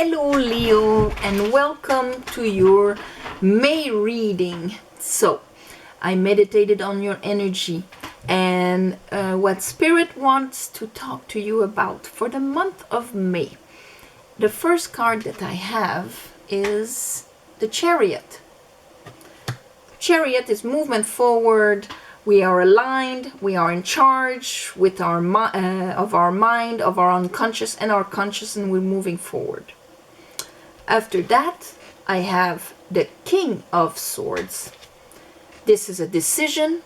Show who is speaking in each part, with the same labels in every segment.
Speaker 1: Hello Leo, and welcome to your May reading. So I meditated on your energy and what Spirit wants to talk to you about for the month of May. The first card that I have is the Chariot. Chariot is movement forward. We are aligned, we are in charge with of our mind, of our unconscious and our conscious, and we're moving forward. After that, I have the King of Swords. This is a decision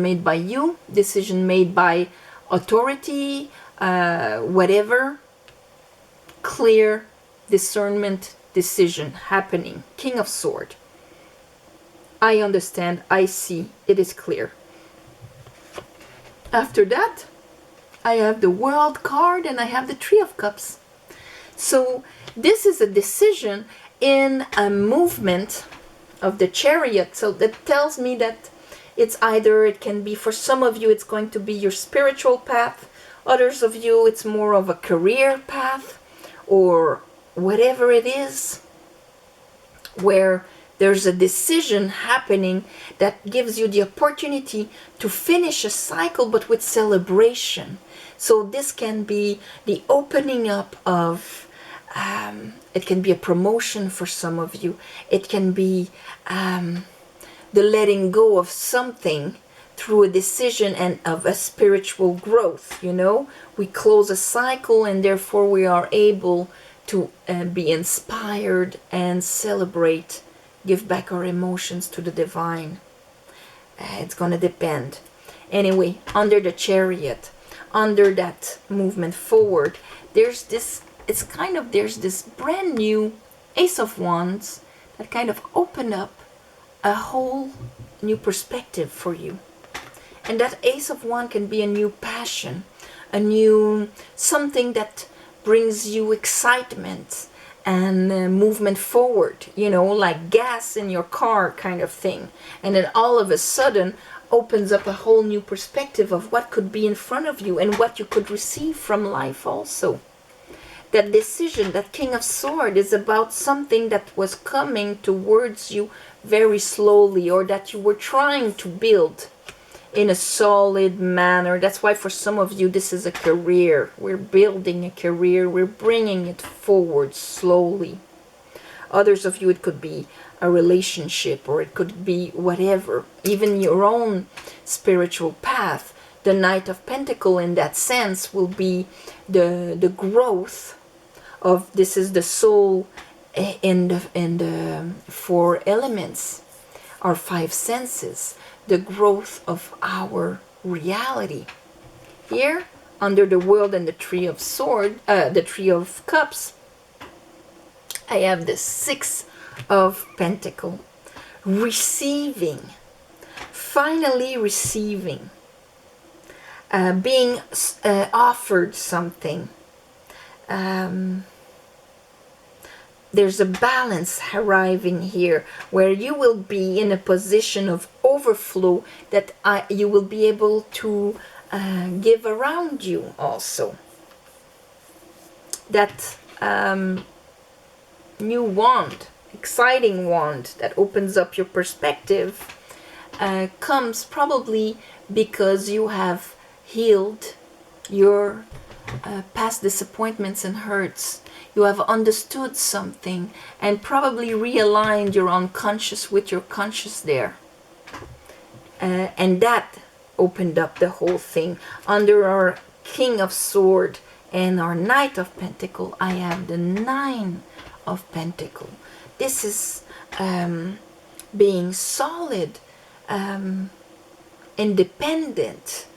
Speaker 1: made by you, decision made by authority, whatever. Clear discernment decision happening. King of Swords. I understand, I see, it is clear. After that, I have the World card and I have the Three of Cups. So this is a decision in a movement of the Chariot. So that tells me that it's either, it can be, for some of you, it's going to be your spiritual path. Others of you, it's more of a career path or whatever it is, where there's a decision happening that gives you the opportunity to finish a cycle, but with celebration. So this can be the opening up of, it can be a promotion for some of you. It can be the letting go of something through a decision and of a spiritual growth, you know. We close a cycle and therefore we are able to be inspired and celebrate, give back our emotions to the divine. It's going to depend. Anyway, under the Chariot, under that movement forward, there's this, it's kind of, there's this brand new Ace of Wands that kind of open up a whole new perspective for you. And that Ace of Wands can be a new passion, a new something that brings you excitement and movement forward, you know, like gas in your car kind of thing. And then all of a sudden opens up a whole new perspective of what could be in front of you and what you could receive from life also. That decision, that King of Swords, is about something that was coming towards you very slowly, or that you were trying to build in a solid manner. That's why for some of you this is a career. We're building a career, we're bringing it forward slowly. Others of you, it could be a relationship, or it could be whatever, even your own spiritual path. The Knight of Pentacles in that sense will be the growth of, this is the soul in the four elements, our five senses, the growth of our reality. Here, under the World and the Three of Swords, the Three of Cups, I have the Six of Pentacles. Receiving, finally receiving, being offered something. There's a balance arriving here where you will be in a position of overflow that you will be able to give around you also. That new wand, exciting wand that opens up your perspective comes probably because you have healed your past disappointments and hurts. You have understood something and probably realigned your unconscious with your conscious there. And that opened up the whole thing. Under our King of Swords and our Knight of Pentacles, I have the Nine of Pentacles. This is being solid, independent,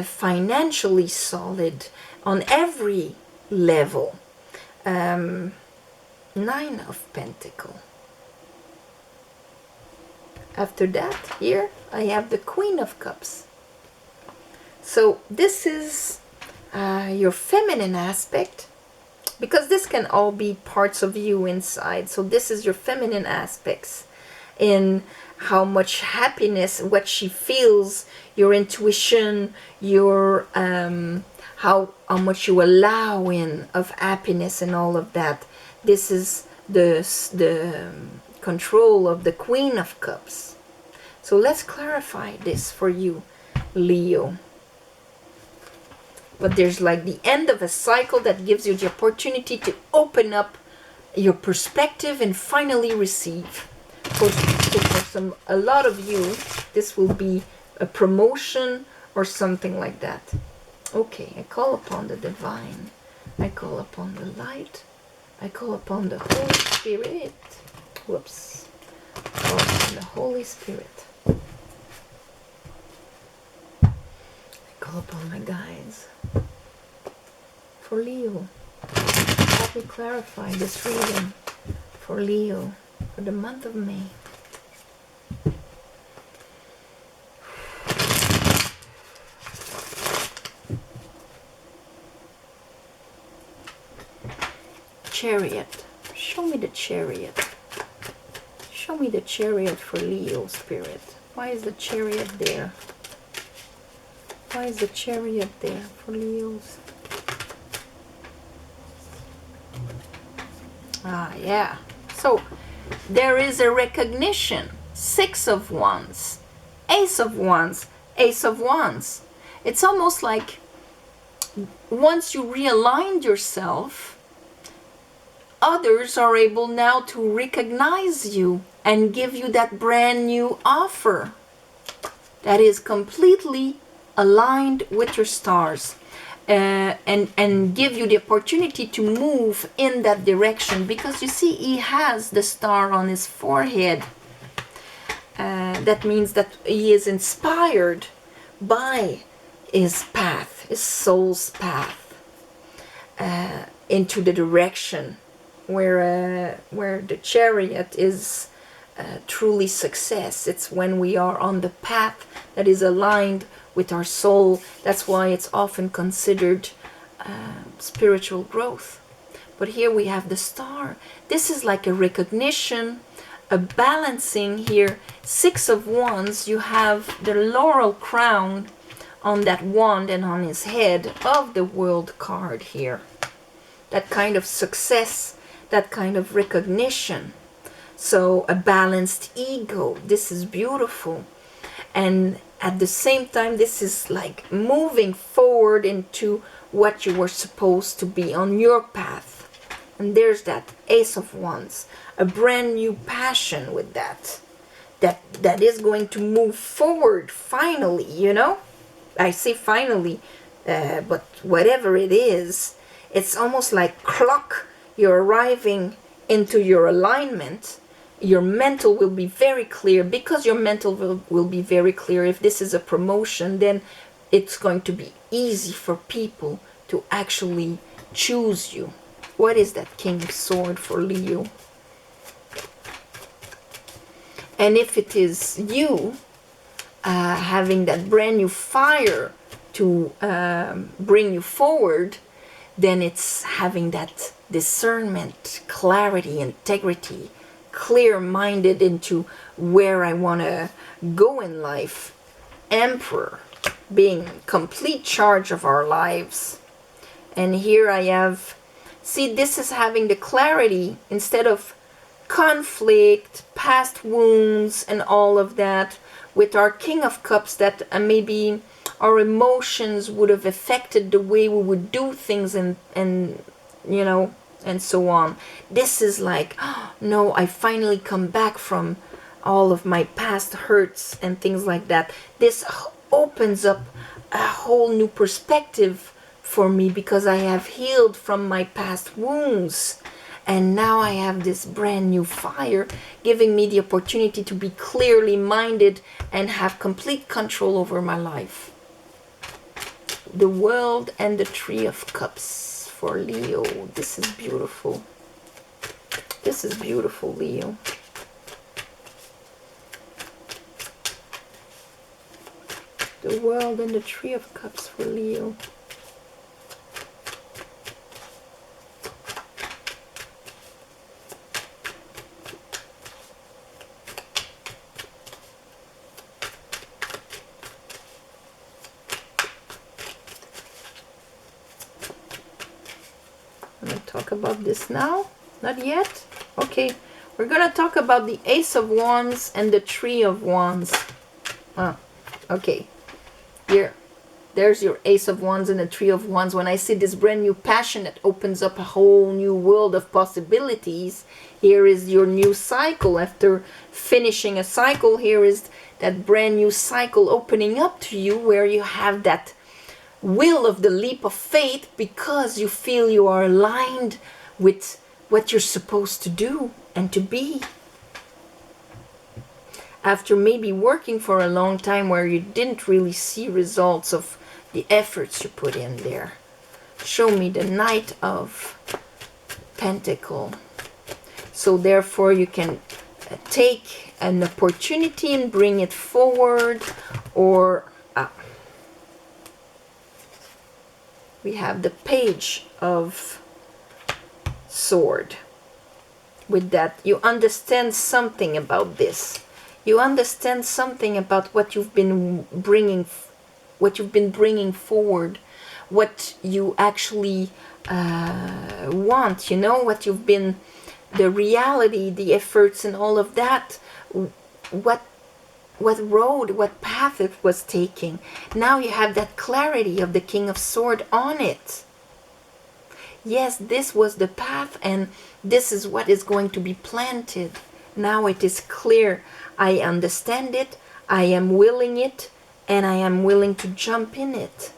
Speaker 1: financially solid on every level. Nine of Pentacles. After that, here I have the Queen of Cups. So this is your feminine aspect, because this can all be parts of you inside. So this is your feminine aspects in how much happiness, what she feels, your intuition, your how much you allow in of happiness and all of that. This is the control of the Queen of Cups. So let's clarify this for you, Leo. But there's like the end of a cycle that gives you the opportunity to open up your perspective and finally receive. So for a lot of you, this will be a promotion or something like that. Okay, I call upon the divine. I call upon the light. I call upon the Holy Spirit. Whoops. I call upon the Holy Spirit. I call upon my guides. For Leo, help me clarify this reading for Leo for the month of May. Chariot. Show me the chariot. Show me the chariot for Leo, Spirit. Why is the chariot there? Why is the chariot there for Leos? Ah, yeah. So, there is a recognition. 6 of Wands. Ace of Wands. Ace of Wands. It's almost like once you realigned yourself, others are able now to recognize you and give you that brand new offer that is completely aligned with your stars, and give you the opportunity to move in that direction, because you see he has the star on his forehead. That means that he is inspired by his path, his soul's path, into the direction where the chariot is truly success. It's when we are on the path that is aligned with our soul. That's why it's often considered spiritual growth. But here we have the star. This is like a recognition, a balancing here. 6 of Wands, you have the laurel crown on that wand and on his head of the World card here. That kind of success, that kind of recognition. So a balanced ego. This is beautiful. And at the same time, this is like moving forward into what you were supposed to be on your path. And there's that Ace of Wands, a brand new passion with that is going to move forward finally, you know. I say finally, but whatever it is, it's almost like clock. You're arriving into your alignment. Your mental will be very clear. Because your mental will be very clear, if this is a promotion, then it's going to be easy for people to actually choose you. What is that King of Swords for Leo? And if it is you having that brand new fire to bring you forward, then it's having that discernment, clarity, integrity, clear-minded into where I want to go in life. Emperor, being complete charge of our lives. And here I have, see, this is having the clarity instead of conflict, past wounds, and all of that. With our King of Cups, that maybe our emotions would have affected the way we would do things, and you know, and so on. This is like, oh, no, I finally come back from all of my past hurts and things like that. This opens up a whole new perspective for me, because I have healed from my past wounds. And now I have this brand new fire, giving me the opportunity to be clearly minded and have complete control over my life. The World and the Three of Cups for Leo. This is beautiful. This is beautiful, Leo. The World and the Three of Cups for Leo. I'm going to talk about this now. Not yet? Okay. We're going to talk about the Ace of Wands and the Three of Wands. Okay. Here. There's your Ace of Wands and the Three of Wands. When I see this brand new passion that opens up a whole new world of possibilities, here is your new cycle. After finishing a cycle, here is that brand new cycle opening up to you, where you have that will of the leap of faith because you feel you are aligned with what you're supposed to do and to be. After maybe working for a long time where you didn't really see results of the efforts you put in there. Show me the Knight of Pentacles. So therefore you can take an opportunity and bring it forward, or we have the Page of Sword. With that, you understand something about this. You understand something about what you've been bringing forward, what you actually want, you know, what you've been, the reality, the efforts and all of that, what road, what path it was taking. Now you have that clarity of the King of Swords on it. Yes, this was the path and this is what is going to be planted. Now it is clear. I understand it, I am willing it, and I am willing to jump in it.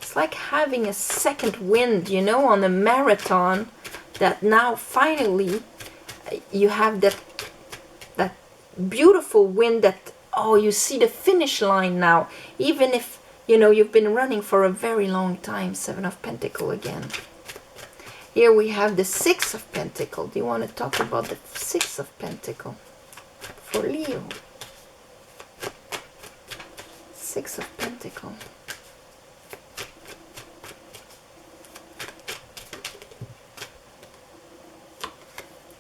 Speaker 1: It's like having a second wind, you know, on a marathon, that now finally you have that beautiful wind that, oh, you see the finish line now, even if, you know, you've been running for a very long time. Seven of Pentacles again. Here we have the Six of Pentacles. Do you want to talk about the Six of Pentacles for Leo? Six of Pentacles.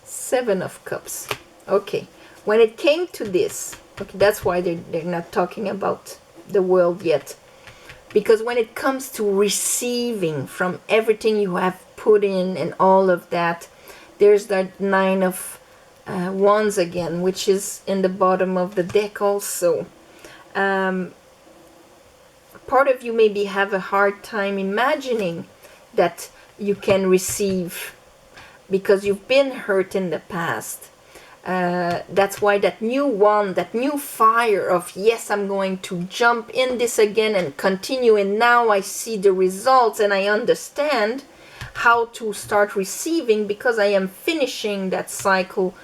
Speaker 1: Seven of Cups. Okay. When it came to this, okay, that's why they're not talking about the world yet. Because when it comes to receiving from everything you have put in and all of that, there's that Nine of Wands again, which is in the bottom of the deck also. Part of you maybe have a hard time imagining that you can receive because you've been hurt in the past. That's why that new one, that new fire of, yes, I'm going to jump in this again and continue, and now I see the results and I understand how to start receiving because I am finishing that cycle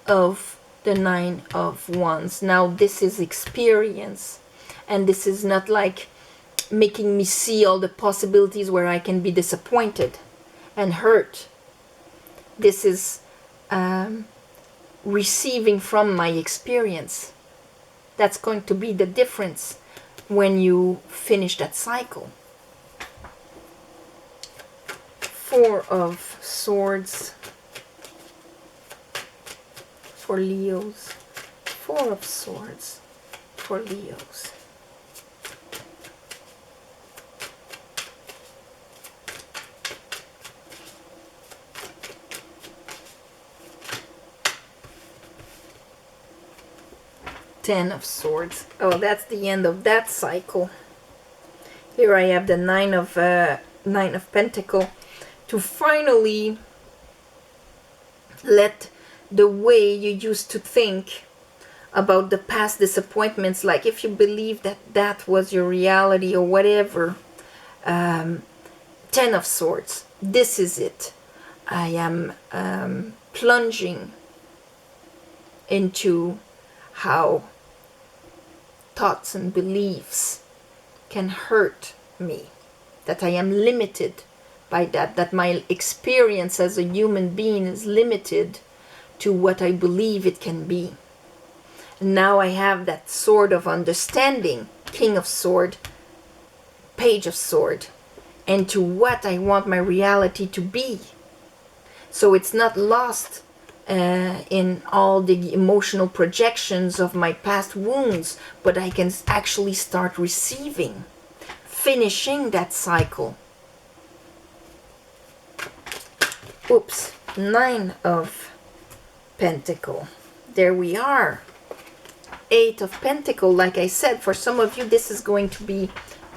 Speaker 1: of the Nine of Wands. Now this is experience, and this is not like making me see all the possibilities where I can be disappointed and hurt. This is receiving from my experience. That's going to be the difference when you finish that cycle. Four of Swords for Leos. Four of Swords for Leos. Ten of Swords. Oh, that's the end of that cycle. Here I have the Nine of Pentacles, to finally let the way you used to think about the past disappointments, like if you believe that that was your reality or whatever. Ten of Swords. This is it. I am plunging into how thoughts and beliefs can hurt me, that I am limited by that my experience as a human being is limited to what I believe it can be. And now I have that sword of understanding, King of Sword, Page of Sword, and to what I want my reality to be. So it's not lost in all the emotional projections of my past wounds, but I can actually start receiving, finishing that cycle. Oops, 9 of Pentacle. There we are. 8 of Pentacle. Like I said, for some of you, this is going to be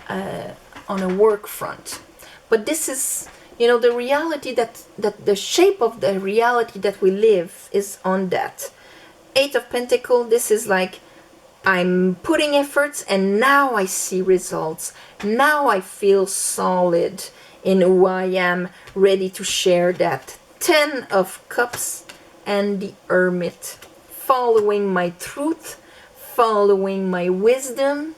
Speaker 1: on a work front. But this is, you know, the reality that the shape of the reality that we live is on that. 8 of Pentacle, this is like, I'm putting efforts and now I see results. Now I feel solid in who I am, ready to share that. 10 of Cups and the Hermit. Following my truth, following my wisdom,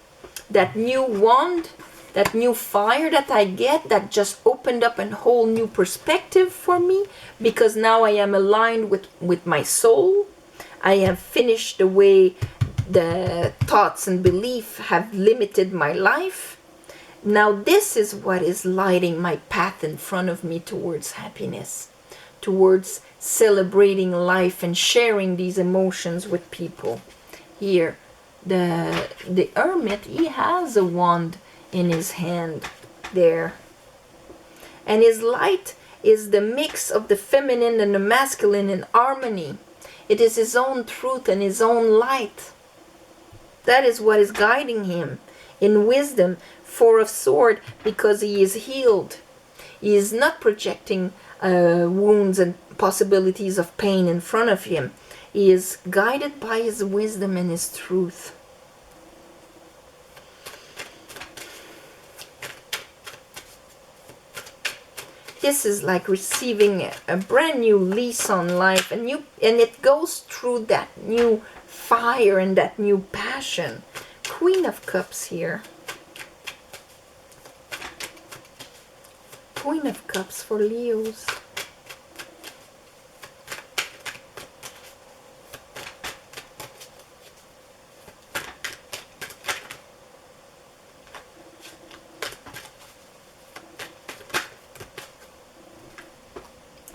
Speaker 1: that new wand, that new fire that I get, that just opened up a whole new perspective for me, because now I am aligned with my soul. I have finished the way the thoughts and belief have limited my life. Now this is what is lighting my path in front of me towards happiness, towards celebrating life and sharing these emotions with people. Here, the Hermit, he has a wand in his hand there. And his light is the mix of the feminine and the masculine in harmony. It is his own truth and his own light. That is what is guiding him. In wisdom, 4 of Swords, because he is healed. He is not projecting wounds and possibilities of pain in front of him. He is guided by his wisdom and his truth. This is like receiving a brand new lease on life, and it goes through that new fire and that new passion. Queen of Cups here. Queen of Cups for Leos.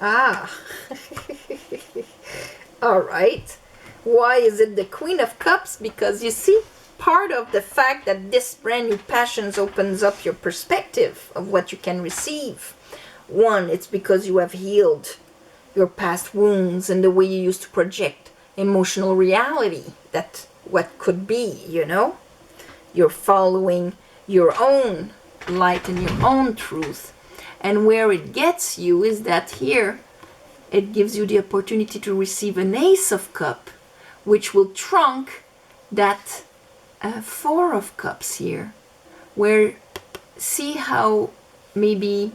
Speaker 1: Ah, all right. Why is it the Queen of Cups? Because you see, part of the fact that this brand new passions opens up your perspective of what you can receive. One, it's because you have healed your past wounds and the way you used to project emotional reality, that what could be, you know. You're following your own light and your own truth. And where it gets you is that here, it gives you the opportunity to receive an Ace of Cups, which will trunk that 4 of Cups here, where see how maybe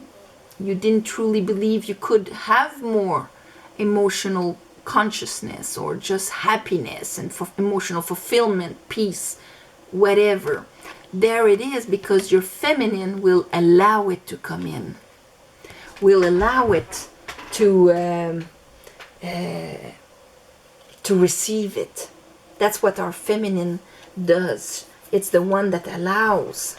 Speaker 1: you didn't truly believe you could have more emotional consciousness or just happiness and emotional fulfillment, peace, whatever. There it is, because your feminine will allow it to come in, will allow it to receive it. That's what our feminine does. It's the one that allows.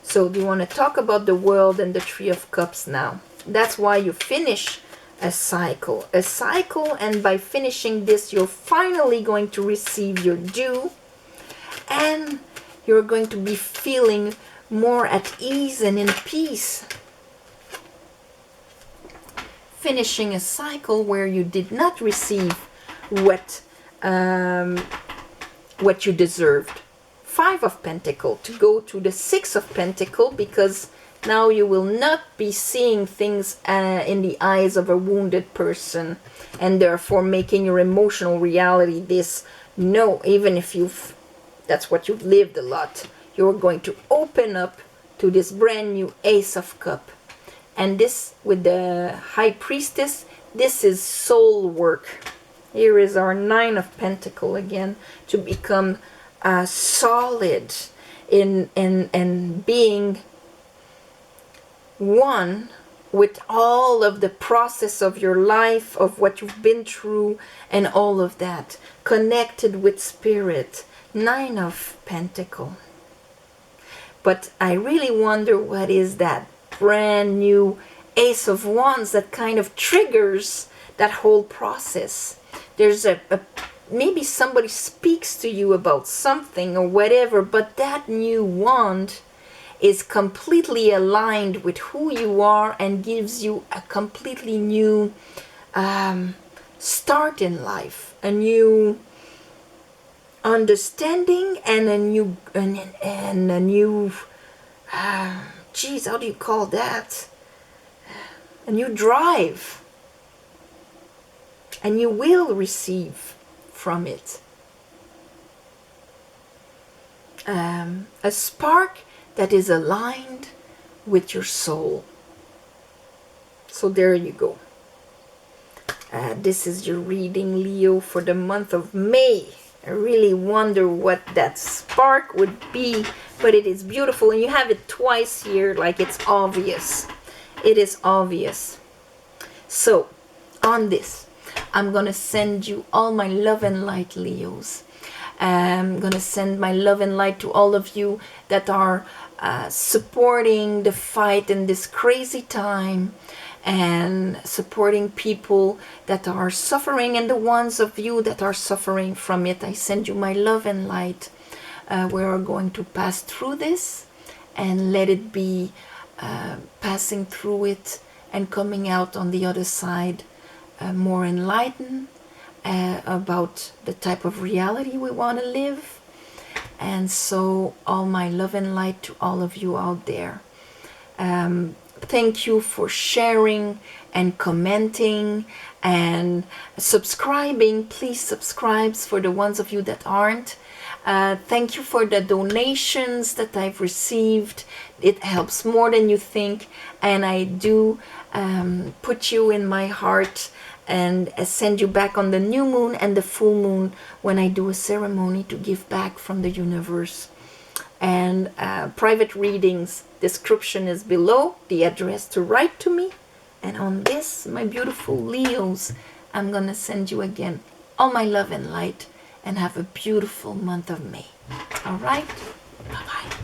Speaker 1: So do you want to talk about the world and the 3 of Cups now? That's why you finish a cycle. A cycle, and by finishing this, you're finally going to receive your due. And you're going to be feeling more at ease and in peace. Finishing a cycle where you did not receive what you deserved. 5 of Pentacles, to go to the 6 of Pentacles, because now you will not be seeing things in the eyes of a wounded person, and therefore making your emotional reality this. No, even if that's what you've lived a lot, you're going to open up to this brand new Ace of Cups. And this, with the High Priestess, this is soul work. Here is our 9 of Pentacles again, to become solid in being one with all of the process of your life, of what you've been through, and all of that. Connected with spirit. 9 of Pentacles. But I really wonder what is that brand new Ace of Wands that kind of triggers that whole process. There's maybe somebody speaks to you about something or whatever, but that new wand is completely aligned with who you are and gives you a completely new start in life, a new understanding, and a new geez, how do you call that? A new drive, and you will receive from it a spark that is aligned with your soul. So there you go. This is your reading, Leo, for the month of May. I really wonder what that spark would be, but it is beautiful, and you have it twice here, like it's obvious. It is obvious. So on this, I'm gonna send you all my love and light, Leos. I'm gonna send my love and light to all of you that are supporting the fight in this crazy time, and supporting people that are suffering, and the ones of you that are suffering from it. I send you my love and light. We are going to pass through this, and let it be passing through it and coming out on the other side more enlightened about the type of reality we want to live. And so all my love and light to all of you out there. Thank you for sharing and commenting and subscribing. Please subscribe for the ones of you that aren't. Thank you for the donations that I've received. It helps more than you think, and I do put you in my heart and send you back on the new moon and the full moon when I do a ceremony to give back from the universe. And private readings description is below, the address to write to me. And on this, my beautiful Leos, I'm gonna send you again all my love and light, and have a beautiful month of May. All right, bye bye.